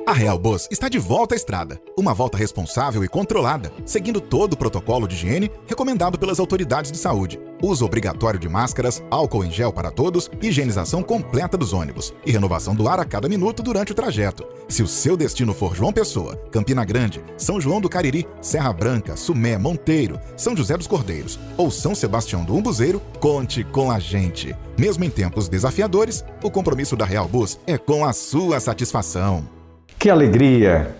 A Real Bus está de volta à estrada. Uma volta responsável e controlada, seguindo todo o protocolo de higiene recomendado pelas autoridades de saúde. Uso obrigatório de máscaras, álcool em gel para todos, higienização completa dos ônibus e renovação do ar a cada minuto durante o trajeto. Se o seu destino for João Pessoa, Campina Grande, São João do Cariri, Serra Branca, Sumé, Monteiro, São José dos Cordeiros ou São Sebastião do Umbuzeiro, conte com a gente. Mesmo em tempos desafiadores, o compromisso da Real Bus é com a sua satisfação. Que alegria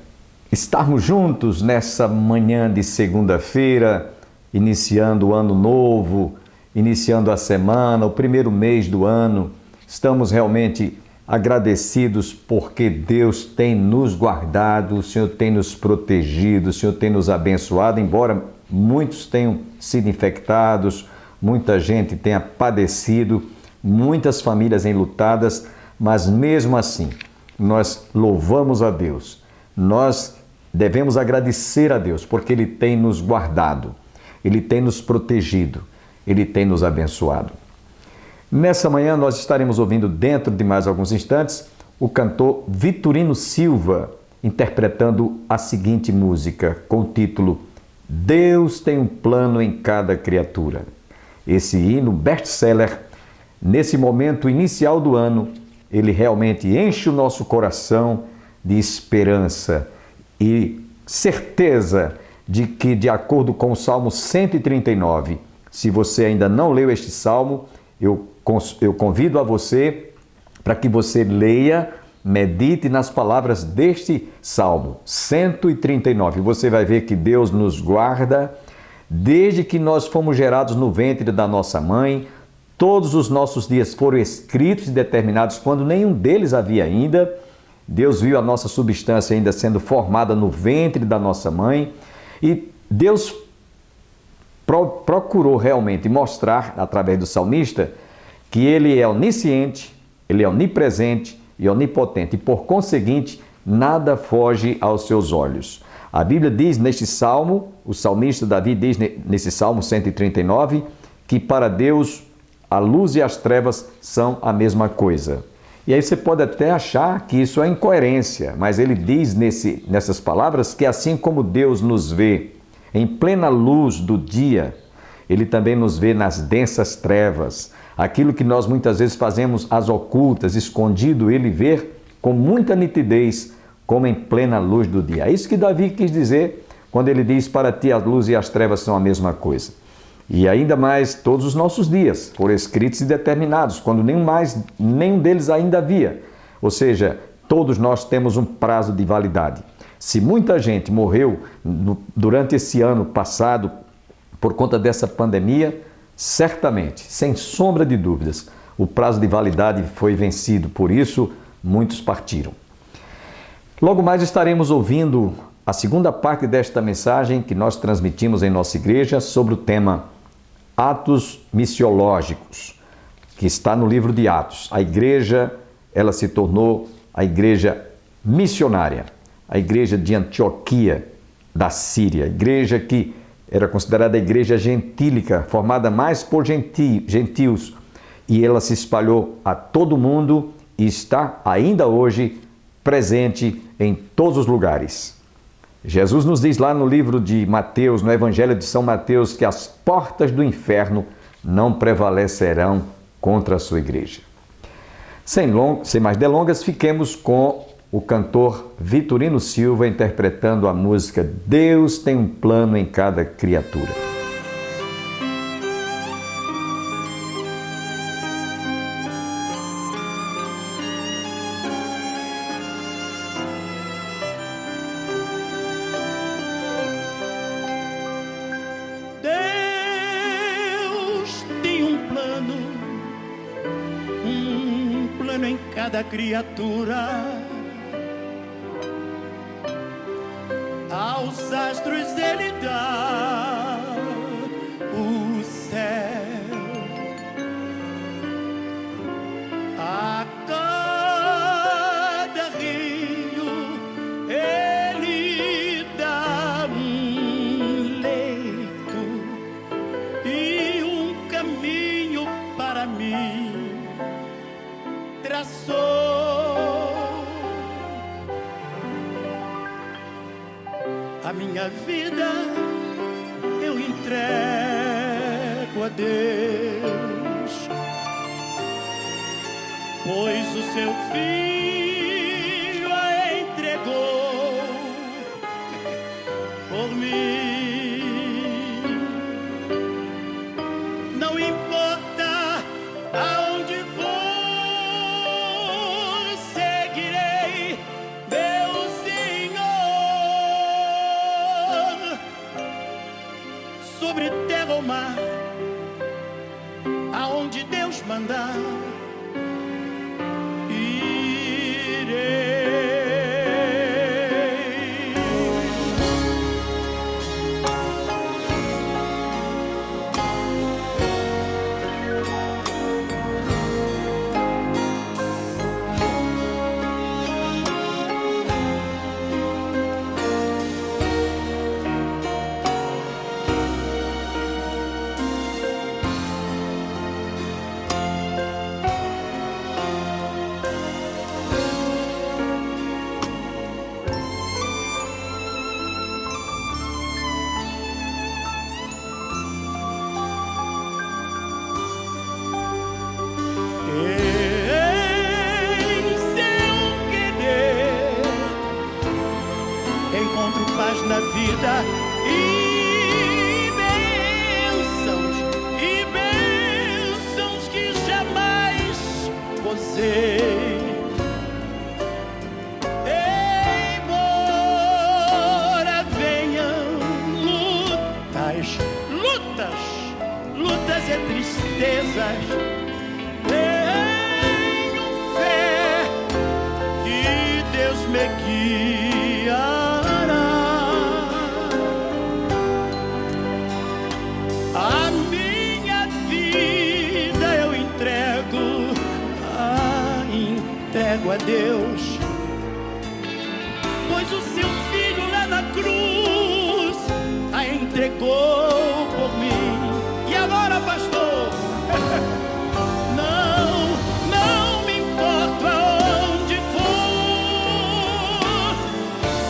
estarmos juntos nessa manhã de segunda-feira, iniciando o ano novo, iniciando a semana, o primeiro mês do ano. Estamos realmente agradecidos porque Deus tem nos guardado, o Senhor tem nos protegido, o Senhor tem nos abençoado, embora muitos tenham sido infectados, muita gente tenha padecido, muitas famílias enlutadas, mas mesmo assim, nós louvamos a Deus, nós devemos agradecer a Deus, porque Ele tem nos guardado, Ele tem nos protegido, Ele tem nos abençoado. Nessa manhã nós estaremos ouvindo, dentro de mais alguns instantes, o cantor Vitorino Silva interpretando a seguinte música com o título Deus tem um plano em cada criatura. Esse hino best-seller, nesse momento inicial do ano, ele realmente enche o nosso coração de esperança e certeza de que, de acordo com o Salmo 139, se você ainda não leu este Salmo, eu convido a você para que você leia, medite nas palavras deste Salmo 139. Você vai ver que Deus nos guarda desde que nós fomos gerados no ventre da nossa mãe. Todos os nossos dias foram escritos e determinados quando nenhum deles havia ainda. Deus viu a nossa substância ainda sendo formada no ventre da nossa mãe e Deus procurou realmente mostrar, através do salmista, que Ele é onisciente, Ele é onipresente e onipotente e, por conseguinte, nada foge aos seus olhos. A Bíblia diz neste salmo, o salmista Davi diz nesse Salmo 139, que para Deus a luz e as trevas são a mesma coisa. E aí você pode até achar que isso é incoerência, mas ele diz nessas palavras que assim como Deus nos vê em plena luz do dia, Ele também nos vê nas densas trevas. Aquilo que nós muitas vezes fazemos às ocultas, escondido, Ele vê com muita nitidez, como em plena luz do dia. É isso que Davi quis dizer quando ele diz: para ti a luz e as trevas são a mesma coisa. E ainda mais, todos os nossos dias foram escritos e determinados, quando nenhum deles ainda havia. Ou seja, todos nós temos um prazo de validade. Se muita gente morreu durante esse ano passado por conta dessa pandemia, certamente, sem sombra de dúvidas, o prazo de validade foi vencido. Por isso, muitos partiram. Logo mais estaremos ouvindo a segunda parte desta mensagem que nós transmitimos em nossa igreja sobre o tema Atos Missiológicos, que está no livro de Atos. A igreja, ela se tornou a igreja missionária, a igreja de Antioquia, da Síria, a igreja que era considerada a igreja gentílica, formada mais por gentios, e ela se espalhou a todo mundo e está ainda hoje presente em todos os lugares. Jesus nos diz lá no livro de Mateus, no Evangelho de São Mateus, que as portas do inferno não prevalecerão contra a sua igreja. Sem mais delongas, fiquemos com o cantor Vitorino Silva interpretando a música Deus tem um plano em cada criatura. Em cada criatura, aos astros Ele dá o céu, a cada rio Ele dá um leito e um caminho para mim. Traçou A minha vida eu entrego a Deus, pois o seu Filho a entregou por mim. Não importa aonde vou, seguirei meu Senhor. Sobre terra ou mar, aonde Deus mandar, na vida e bênçãos que jamais gozei. Embora venham lutas e tristezas, tenho fé que Deus me guia. A Deus, pois o seu Filho lá na cruz a entregou por mim. E agora, pastor, não me importo aonde for,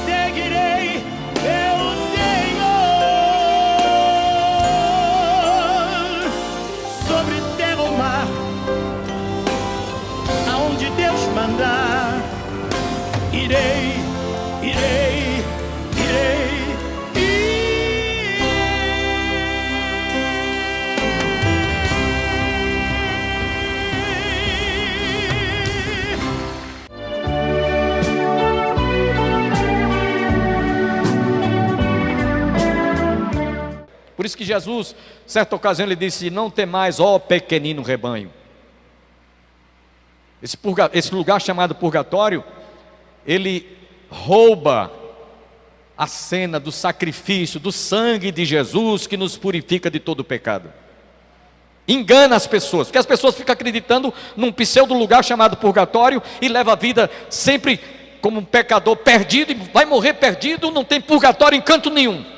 seguirei meu Senhor. Sobre terra ou mar, aonde Deus mandar, irei. Por isso que Jesus, certa ocasião, ele disse: não temais, ó pequenino rebanho. Esse lugar chamado purgatório, ele rouba a cena do sacrifício, do sangue de Jesus que nos purifica de todo o pecado. Engana as pessoas, porque as pessoas ficam acreditando num pseudo lugar chamado purgatório e leva a vida sempre como um pecador perdido e vai morrer perdido, não tem purgatório em canto nenhum.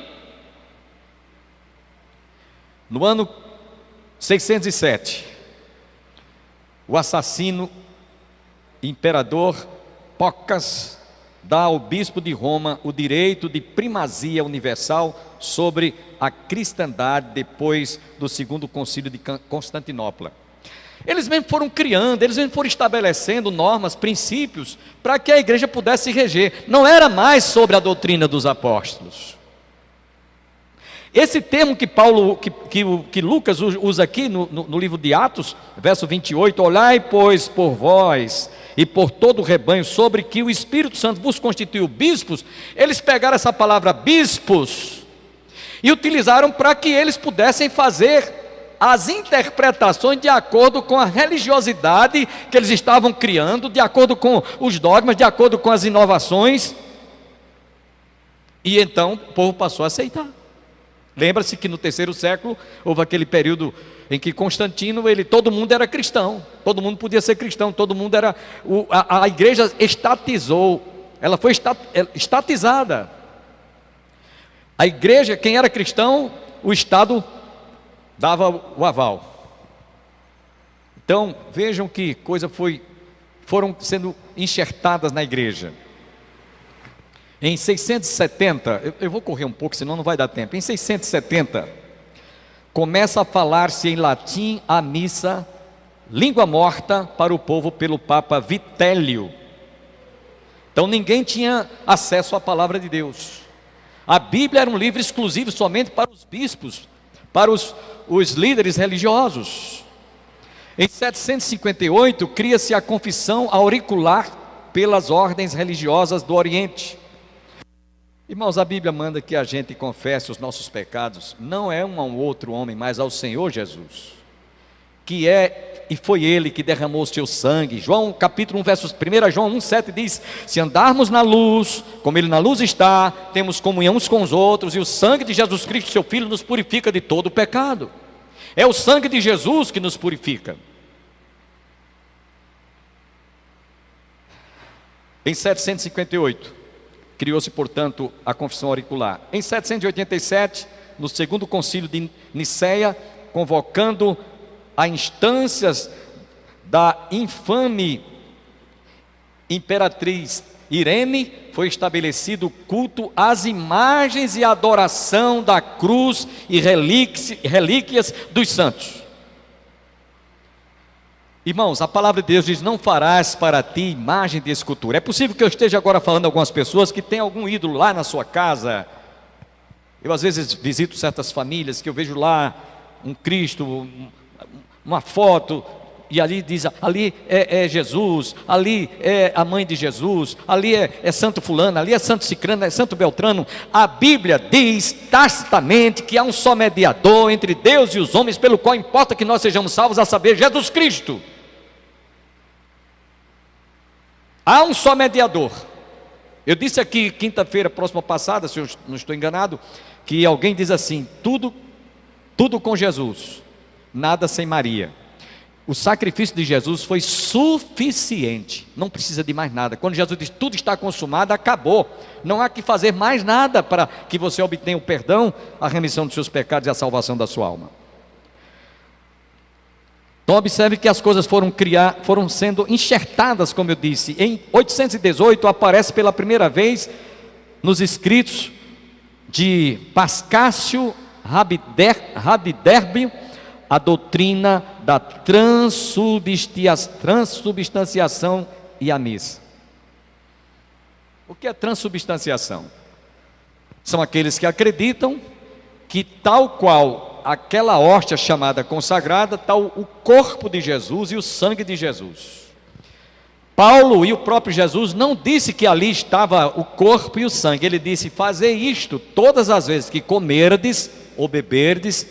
No ano 607, o assassino imperador Pocas dá ao bispo de Roma o direito de primazia universal sobre a cristandade depois do segundo concílio de Constantinopla. Eles mesmos foram criando, eles mesmos foram estabelecendo normas, princípios, para que a igreja pudesse se reger. Não era mais sobre a doutrina dos apóstolos. Esse termo que Lucas usa aqui no livro de Atos, verso 28, olhai pois por vós e por todo o rebanho, sobre que o Espírito Santo vos constituiu bispos. Eles pegaram essa palavra bispos e utilizaram para que eles pudessem fazer as interpretações de acordo com a religiosidade que eles estavam criando, de acordo com os dogmas, de acordo com as inovações. E então o povo passou a aceitar. Lembra-se que no terceiro século houve aquele período em que Constantino, todo mundo era cristão, todo mundo podia ser cristão, todo mundo era, a igreja estatizou, ela foi estatizada. A igreja, quem era cristão, o Estado dava o aval. Então vejam que coisa foram sendo enxertadas na igreja. Em 670, eu vou correr um pouco, senão não vai dar tempo. Em 670, começa a falar-se em latim a missa, língua morta para o povo pelo Papa Vitélio. Então ninguém tinha acesso à palavra de Deus. A Bíblia era um livro exclusivo somente para os bispos, para os líderes religiosos. Em 758, cria-se a confissão auricular pelas ordens religiosas do Oriente. Irmãos, a Bíblia manda que a gente confesse os nossos pecados, não é um ao outro homem, mas ao Senhor Jesus, que é e foi Ele que derramou o seu sangue. João capítulo 1, versos 1 João 1,7 diz: se andarmos na luz, como Ele na luz está, temos comunhão uns com os outros, e o sangue de Jesus Cristo, seu Filho, nos purifica de todo o pecado. É o sangue de Jesus que nos purifica. Em 758, criou-se, portanto, a confissão auricular. Em 787, no segundo concílio de Niceia, convocando a instâncias da infame imperatriz Irene, foi estabelecido o culto às imagens e adoração da cruz e relíquias dos santos. Irmãos, a palavra de Deus diz: não farás para ti imagem de escultura. É possível que eu esteja agora falando a algumas pessoas que têm algum ídolo lá na sua casa. Eu às vezes visito certas famílias que eu vejo lá um Cristo, uma foto, e ali diz: ali é Jesus, ali é a mãe de Jesus, ali é santo fulano, ali é santo cicrano, é santo beltrano. A Bíblia diz tacitamente que há um só mediador entre Deus e os homens, pelo qual importa que nós sejamos salvos, a saber, Jesus Cristo. Há um só mediador. Eu disse aqui quinta-feira próxima passada, se eu não estou enganado, que alguém diz assim: tudo com Jesus, nada sem Maria. O sacrifício de Jesus foi suficiente, não precisa de mais nada. Quando Jesus diz tudo está consumado, acabou. Não há que fazer mais nada para que você obtenha o perdão, a remissão dos seus pecados e a salvação da sua alma. Então observe que as coisas foram sendo enxertadas, como eu disse. Em 818 aparece pela primeira vez nos escritos de Pascácio Rabiderbio a doutrina da transubstanciação e a missa. O que é transubstanciação? São aqueles que acreditam que tal qual aquela hóstia chamada consagrada, tal o corpo de Jesus e o sangue de Jesus. Paulo e o próprio Jesus não disse que ali estava o corpo e o sangue. Ele disse: fazei isto todas as vezes que comerdes ou beberdes,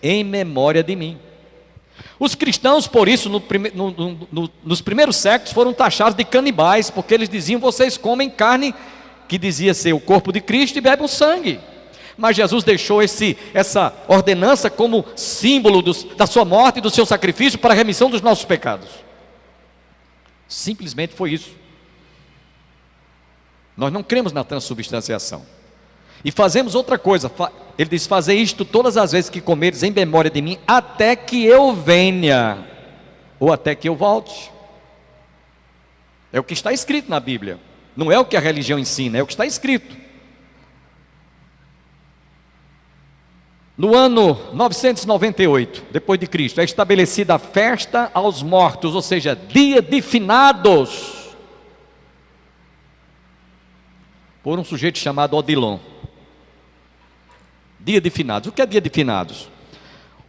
em memória de mim. Os cristãos, por isso, nos primeiros séculos, foram taxados de canibais, porque eles diziam: vocês comem carne, que dizia ser o corpo de Cristo, e bebem o sangue. Mas Jesus deixou essa ordenança como símbolo da sua morte e do seu sacrifício para a remissão dos nossos pecados. Simplesmente foi isso. Nós não cremos na transubstanciação. E fazemos outra coisa. Ele diz: fazer isto todas as vezes que comeres em memória de mim, até que eu venha, ou até que eu volte. É o que está escrito na Bíblia. Não é o que a religião ensina, é o que está escrito. No ano 998, depois de Cristo, é estabelecida a festa aos mortos, ou seja, dia de finados, por um sujeito chamado Odilon. Dia de finados. O que é dia de finados?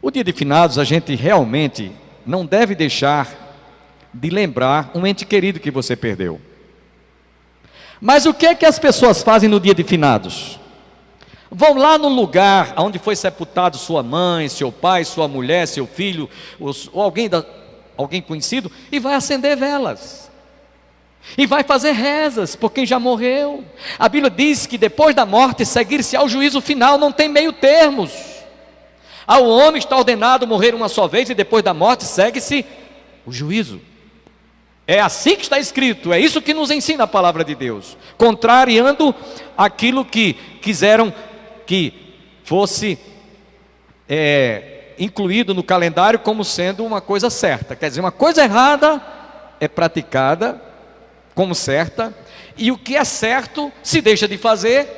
O dia de finados, a gente realmente não deve deixar de lembrar um ente querido que você perdeu. Mas o que é que as pessoas fazem no dia de finados? Vão lá no lugar onde foi sepultado sua mãe, seu pai, sua mulher, seu filho, ou alguém conhecido, e vai acender velas, e vai fazer rezas por quem já morreu. A Bíblia diz que depois da morte seguir-se ao juízo final, não tem meio termos. Ao homem está ordenado morrer uma só vez, e depois da morte segue-se o juízo. É assim que está escrito, é isso que nos ensina a palavra de Deus, contrariando aquilo que quiseram que fosse incluído no calendário como sendo uma coisa certa. Quer dizer, uma coisa errada é praticada como certa, E o que é certo se deixa de fazer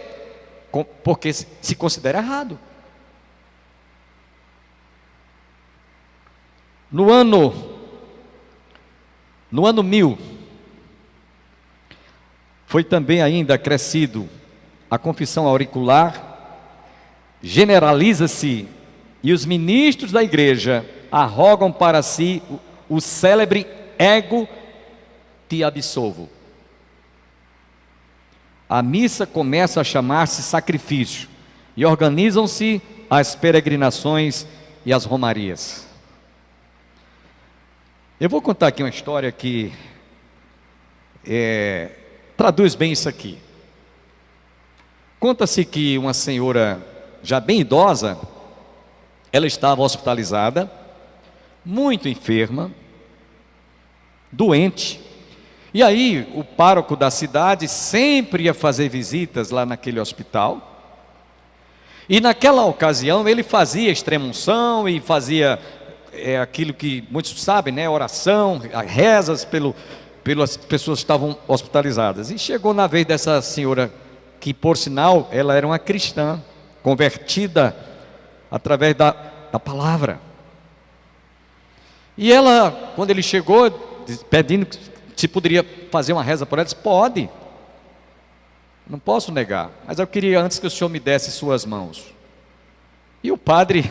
porque se considera errado. No ano 1000, foi também ainda acrescido a confissão auricular, generaliza-se, e os ministros da igreja arrogam para si o célebre ego te absolvo. A missa começa a chamar-se sacrifício, e organizam-se as peregrinações e as romarias. Eu vou contar aqui uma história que traduz bem isso aqui. Conta-se que uma senhora já bem idosa, ela estava hospitalizada, muito enferma, doente, e aí o pároco da cidade sempre ia fazer visitas lá naquele hospital, e naquela ocasião ele fazia extrema-unção e fazia aquilo que muitos sabem, né? Oração, rezas pelas pessoas que estavam hospitalizadas. E chegou na vez dessa senhora, que por sinal ela era uma cristã, convertida através da palavra. E ela, quando ele chegou, pedindo se poderia fazer uma reza por ela, disse: pode, não posso negar, mas eu queria antes que o senhor me desse suas mãos. E o padre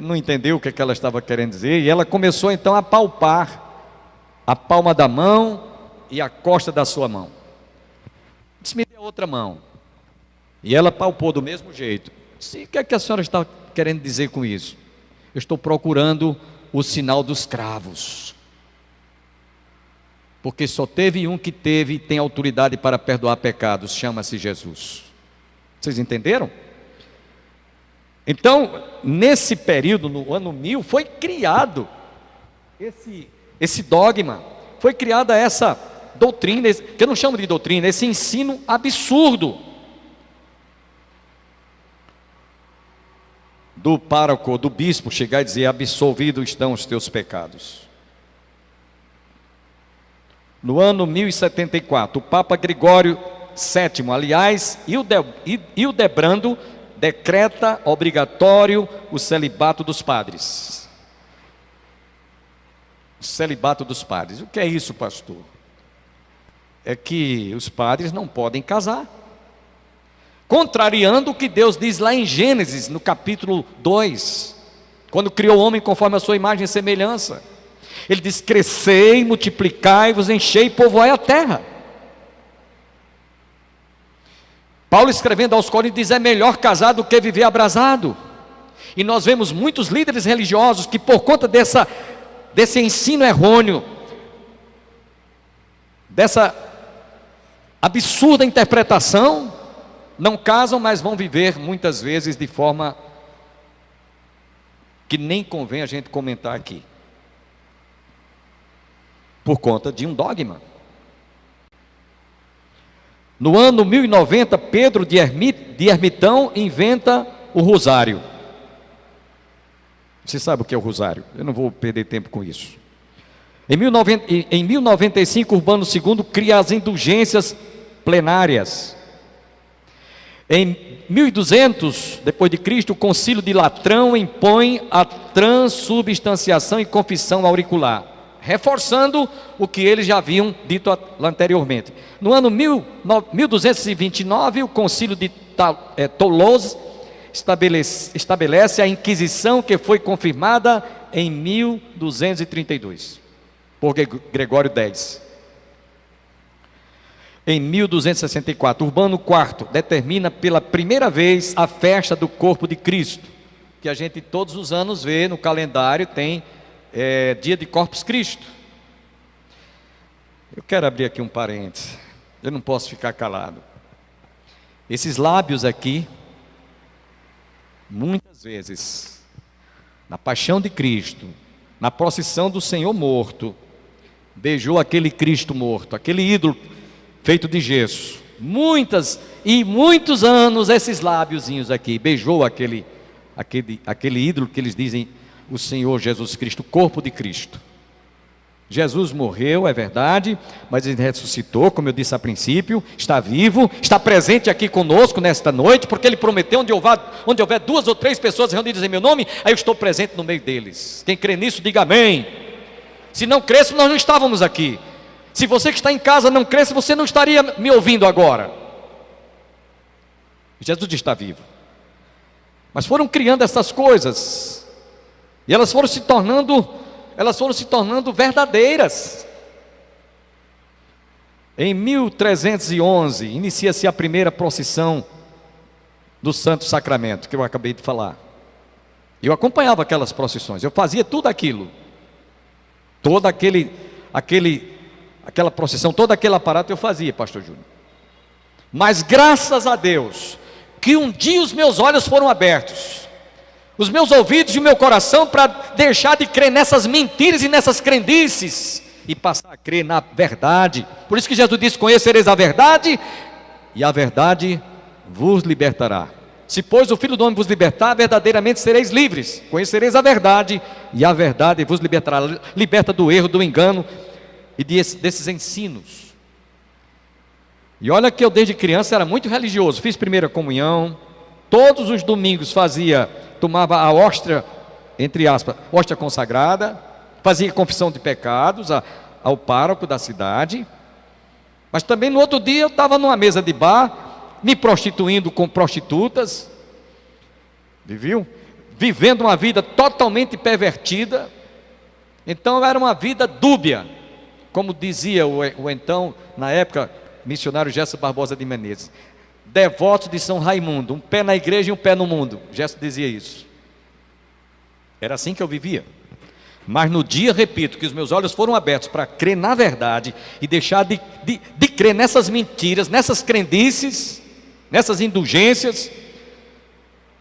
não entendeu o que ela estava querendo dizer, e ela começou então a palpar a palma da mão e a costa da sua mão. Disse: me dê a outra mão. E ela palpou do mesmo jeito. Disse: o que é que a senhora está querendo dizer com isso? Eu estou procurando o sinal dos cravos, porque só teve um que teve e tem autoridade para perdoar pecados, chama-se Jesus. Vocês entenderam? Então, nesse período, no ano 1000, foi criado esse dogma, foi criada essa doutrina, que eu não chamo de doutrina, esse ensino absurdo do pároco, do bispo, chegar e dizer: absolvidos estão os teus pecados. No ano 1074, o Papa Gregório VII, aliás, Hildebrando, decreta obrigatório o celibato dos padres. O celibato dos padres. O que é isso, pastor? É que os padres não podem casar, contrariando o que Deus diz lá em Gênesis, no capítulo 2, quando criou o homem conforme a sua imagem e semelhança. Ele diz: crescei, multiplicai-vos, enchei e povoai a terra. Paulo, escrevendo aos Coríntios, diz: é melhor casar do que viver abrasado. E nós vemos muitos líderes religiosos que, por conta desse ensino errôneo, dessa absurda interpretação, não casam, mas vão viver muitas vezes de forma que nem convém a gente comentar aqui, por conta de um dogma. No ano 1090, Pedro de Ermitão inventa o rosário. Você sabe o que é o rosário? Eu não vou perder tempo com isso. Em 1095, Urbano II cria as indulgências plenárias. Em 1200, depois de Cristo, o Concílio de Latrão impõe a transubstanciação e confissão auricular, reforçando o que eles já haviam dito anteriormente. No ano 1229, o Concílio de Toulouse estabelece a Inquisição, que foi confirmada em 1232 por Gregório X. Em 1264, Urbano IV determina pela primeira vez a festa do corpo de Cristo, que a gente todos os anos vê no calendário, tem dia de Corpus Christi. Eu quero abrir aqui um parênteses, eu não posso ficar calado. Esses lábios aqui, muitas vezes, na paixão de Cristo, na procissão do Senhor morto, beijou aquele Cristo morto, aquele ídolo feito de gesso. Muitos anos esses lábiozinhos aqui beijou aquele ídolo que eles dizem o Senhor Jesus Cristo, o corpo de Cristo. Jesus morreu, é verdade, mas Ele ressuscitou, como eu disse a princípio, está vivo, está presente aqui conosco nesta noite, porque Ele prometeu, onde houver 2 ou 3 pessoas reunidas em meu nome, aí eu estou presente no meio deles. Quem crê nisso, diga amém. Se não cresce, nós não estávamos aqui. Se você que está em casa não cresce, você não estaria me ouvindo agora. Jesus está vivo. Mas foram criando essas coisas, e elas foram se tornando verdadeiras. Em 1311, inicia-se a primeira procissão do Santo Sacramento, que eu acabei de falar. Eu acompanhava aquelas procissões, eu fazia tudo aquilo. Aquela procissão, todo aquele aparato eu fazia, pastor Júnior. Mas graças a Deus, que um dia os meus olhos foram abertos, os meus ouvidos e o meu coração, para deixar de crer nessas mentiras e nessas crendices, e passar a crer na verdade. Por isso que Jesus disse: conhecereis a verdade, e a verdade vos libertará. Se pois o Filho do Homem vos libertar, verdadeiramente sereis livres. Conhecereis a verdade, e a verdade vos libertará. Liberta do erro, do engano e desses ensinos. E olha que eu desde criança era muito religioso. Fiz primeira comunhão, todos os domingos tomava a hóstia, entre aspas, hóstia consagrada, fazia confissão de pecados ao pároco da cidade. Mas também no outro dia eu estava numa mesa de bar, me prostituindo com prostitutas, viu? Vivendo uma vida totalmente pervertida. Então era uma vida dúbia, como dizia o então, na época, missionário Gerson Barbosa de Menezes: devotos de São Raimundo, um pé na igreja e um pé no mundo. Gerson dizia isso. Era assim que eu vivia. Mas no dia, repito, que os meus olhos foram abertos para crer na verdade e deixar de crer nessas mentiras, nessas crendices, nessas indulgências,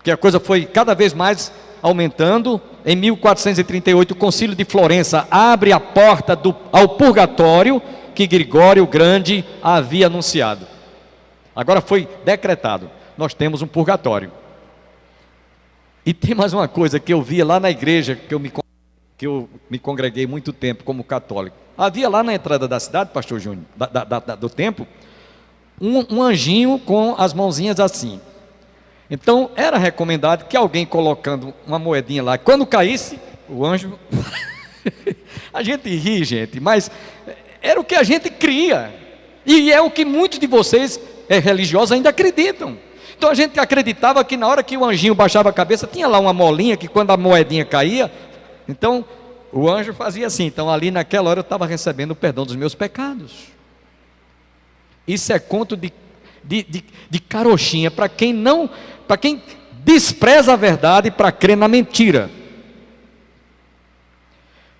que a coisa foi cada vez mais aumentando. Em 1438, o Concílio de Florença abre a porta ao purgatório que Gregório o Grande havia anunciado. Agora foi decretado, nós temos um purgatório. E tem mais uma coisa que eu via lá na igreja, que eu me congreguei muito tempo como católico. Havia lá na entrada da cidade, pastor Júnior, do templo, um anjinho com as mãozinhas assim. Então era recomendado que alguém colocando uma moedinha lá, quando caísse, o anjo... A gente ri, gente, mas era o que a gente cria, e é o que muitos de vocês religiosos ainda acreditam. Então a gente acreditava que na hora que o anjinho baixava a cabeça, tinha lá uma molinha, que quando a moedinha caía, então o anjo fazia assim. Então ali naquela hora eu estava recebendo o perdão dos meus pecados. Isso é conto de carochinha para quem despreza a verdade para crer na mentira.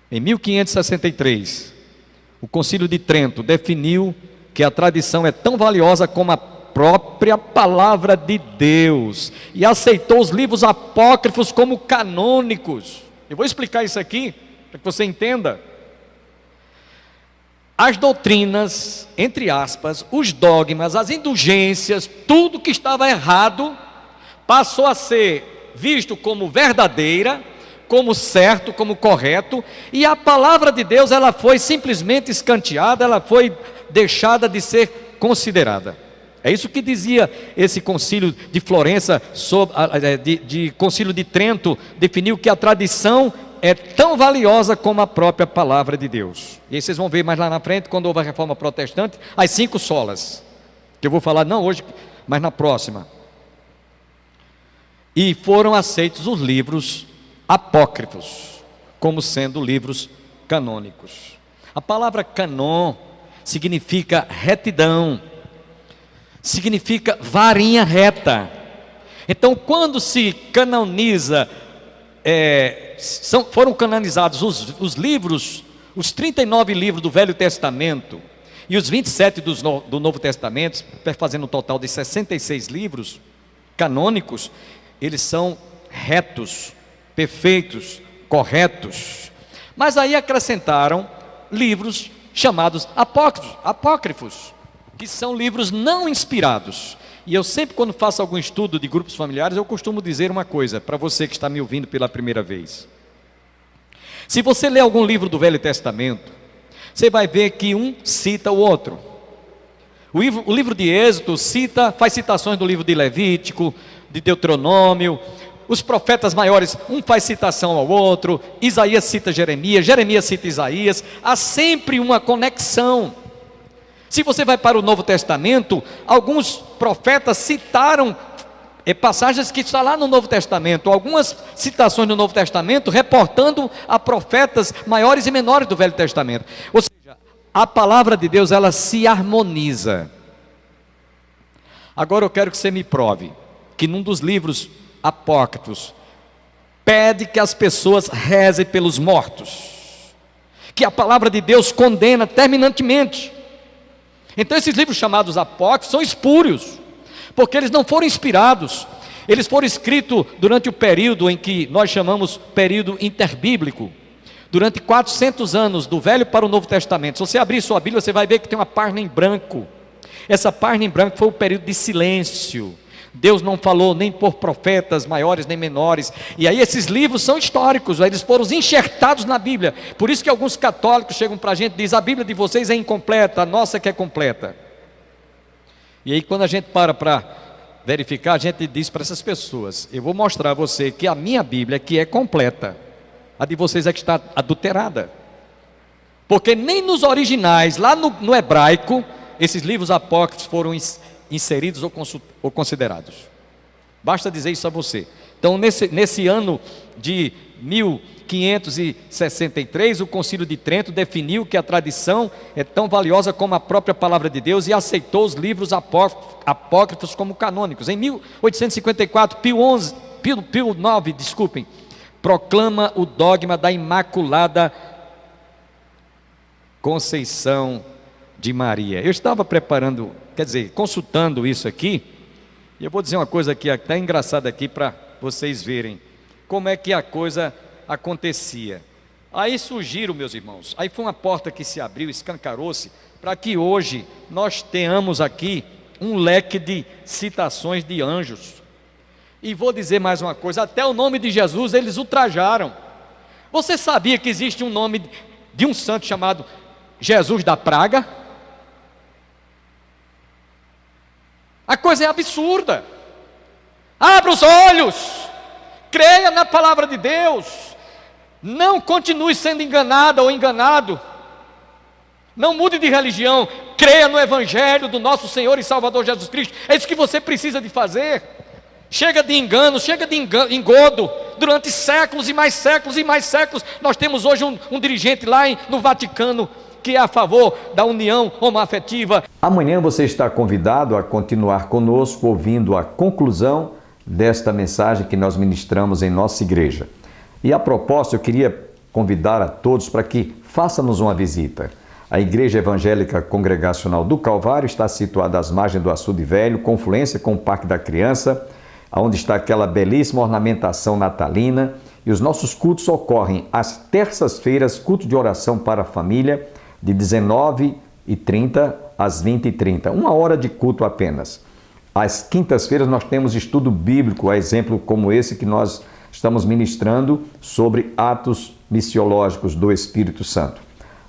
Em 1563, o Concílio de Trento definiu que a tradição é tão valiosa como a própria palavra de Deus, e aceitou os livros apócrifos como canônicos. Eu vou explicar isso aqui para que você entenda. As doutrinas, entre aspas, os dogmas, as indulgências, tudo que estava errado passou a ser visto como verdadeira, como certo, como correto, e a palavra de Deus, ela foi simplesmente escanteada, ela foi deixada de ser considerada. É isso que dizia esse concílio de Florença, de concílio de Trento, definiu que a tradição é tão valiosa como a própria palavra de Deus. E aí vocês vão ver mais lá na frente, quando houve a reforma protestante, as 5 solas, que eu vou falar não hoje, mas na próxima. E foram aceitos os livros apócrifos como sendo livros canônicos. A palavra canon significa retidão, significa varinha reta. Então quando se canoniza, foram canonizados os livros, os 39 livros do Velho Testamento e os 27 do Novo Testamento, fazendo um total de 66 livros canônicos, eles são retos, perfeitos, corretos. Mas aí acrescentaram livros chamados apócrifos, que são livros não inspirados. E eu sempre, quando faço algum estudo de grupos familiares, eu costumo dizer uma coisa para você que está me ouvindo pela primeira vez. Se você lê algum livro do Velho Testamento, você vai ver que um cita o outro. O livro de Êxodo faz citações do livro de Levítico, de Deuteronômio. Os profetas maiores, um faz citação ao outro. Isaías cita Jeremias, Jeremias cita Isaías. Há sempre uma conexão. Se você vai para o Novo Testamento, alguns profetas citaram passagens que estão lá no Novo Testamento, algumas citações no Novo Testamento reportando a profetas maiores e menores do Velho Testamento. Ou seja, a palavra de Deus, ela se harmoniza. Agora eu quero que você me prove que num dos livros apócrifos pede que as pessoas rezem pelos mortos, que a palavra de Deus condena terminantemente. Então esses livros chamados apócrifos são espúrios, porque eles não foram inspirados, eles foram escritos durante o período em que nós chamamos período interbíblico, durante 400 anos, do Velho para o Novo Testamento. Se você abrir sua Bíblia, você vai ver que tem uma página em branco. Essa página em branco foi o período de silêncio. Deus não falou nem por profetas maiores nem menores. E aí esses livros são históricos, eles foram enxertados na Bíblia. Por isso que alguns católicos chegam para a gente e dizem: a Bíblia de vocês é incompleta, a nossa que é completa. E aí quando a gente para verificar, a gente diz para essas pessoas: eu vou mostrar a você que a minha Bíblia que é completa, a de vocês é que está adulterada. Porque nem nos originais, lá no hebraico, esses livros apócrifos foram inseridos ou considerados. Basta dizer isso a você. Então nesse ano de 1563, o Concílio de Trento definiu que a tradição é tão valiosa como a própria palavra de Deus e aceitou os livros apócrifos como canônicos. Em 1854, Pio IX, proclama o dogma da Imaculada Conceição de Maria. Eu estava consultando isso aqui, e eu vou dizer uma coisa aqui até engraçada aqui para vocês verem como é que a coisa acontecia. Aí surgiram, meus irmãos, aí foi uma porta que se abriu, escancarou-se, para que hoje nós tenhamos aqui um leque de citações de anjos. E vou dizer mais uma coisa: até o nome de Jesus eles ultrajaram. Você sabia que existe um nome de um santo chamado Jesus da Praga? A coisa é absurda. Abra os olhos, creia na palavra de Deus, não continue sendo enganada ou enganado, não mude de religião, creia no Evangelho do nosso Senhor e Salvador Jesus Cristo. É isso que você precisa de fazer. Chega de engano, chega de engodo. Durante séculos e mais séculos e mais séculos, nós temos hoje um dirigente lá no Vaticano que é a favor da união homoafetiva. Amanhã você está convidado a continuar conosco ouvindo a conclusão desta mensagem que nós ministramos em nossa igreja. E a propósito, eu queria convidar a todos para que façam-nos uma visita. A Igreja Evangélica Congregacional do Calvário está situada às margens do Açude Velho, confluência com o Parque da Criança, onde está aquela belíssima ornamentação natalina. E os nossos cultos ocorrem às terças-feiras, culto de oração para a família, de 19h30 às 20h30, 1 hora de culto apenas. Às quintas-feiras nós temos estudo bíblico, a exemplo como esse que nós estamos ministrando sobre atos missiológicos do Espírito Santo.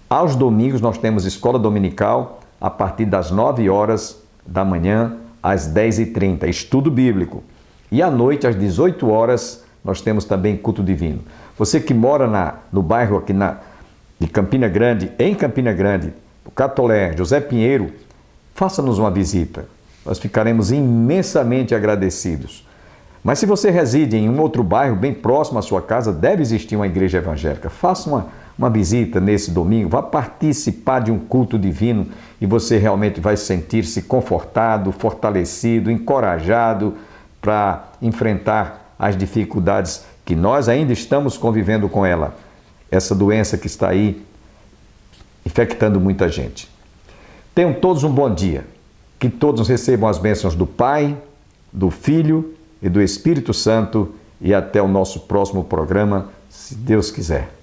Aos domingos nós temos escola dominical a partir das 9 horas da manhã às 10h30, estudo bíblico. E à noite às 18 horas nós temos também culto divino. Você que mora no bairro aqui de Campina Grande, em Campina Grande, o Catolé, José Pinheiro, faça-nos uma visita. Nós ficaremos imensamente agradecidos. Mas se você reside em um outro bairro bem próximo à sua casa, deve existir uma igreja evangélica. Faça uma visita nesse domingo, vá participar de um culto divino e você realmente vai sentir-se confortado, fortalecido, encorajado para enfrentar as dificuldades que nós ainda estamos convivendo com ela. Essa doença que está aí infectando muita gente. Tenham todos um bom dia. Que todos recebam as bênçãos do Pai, do Filho e do Espírito Santo. E até o nosso próximo programa, se Deus quiser.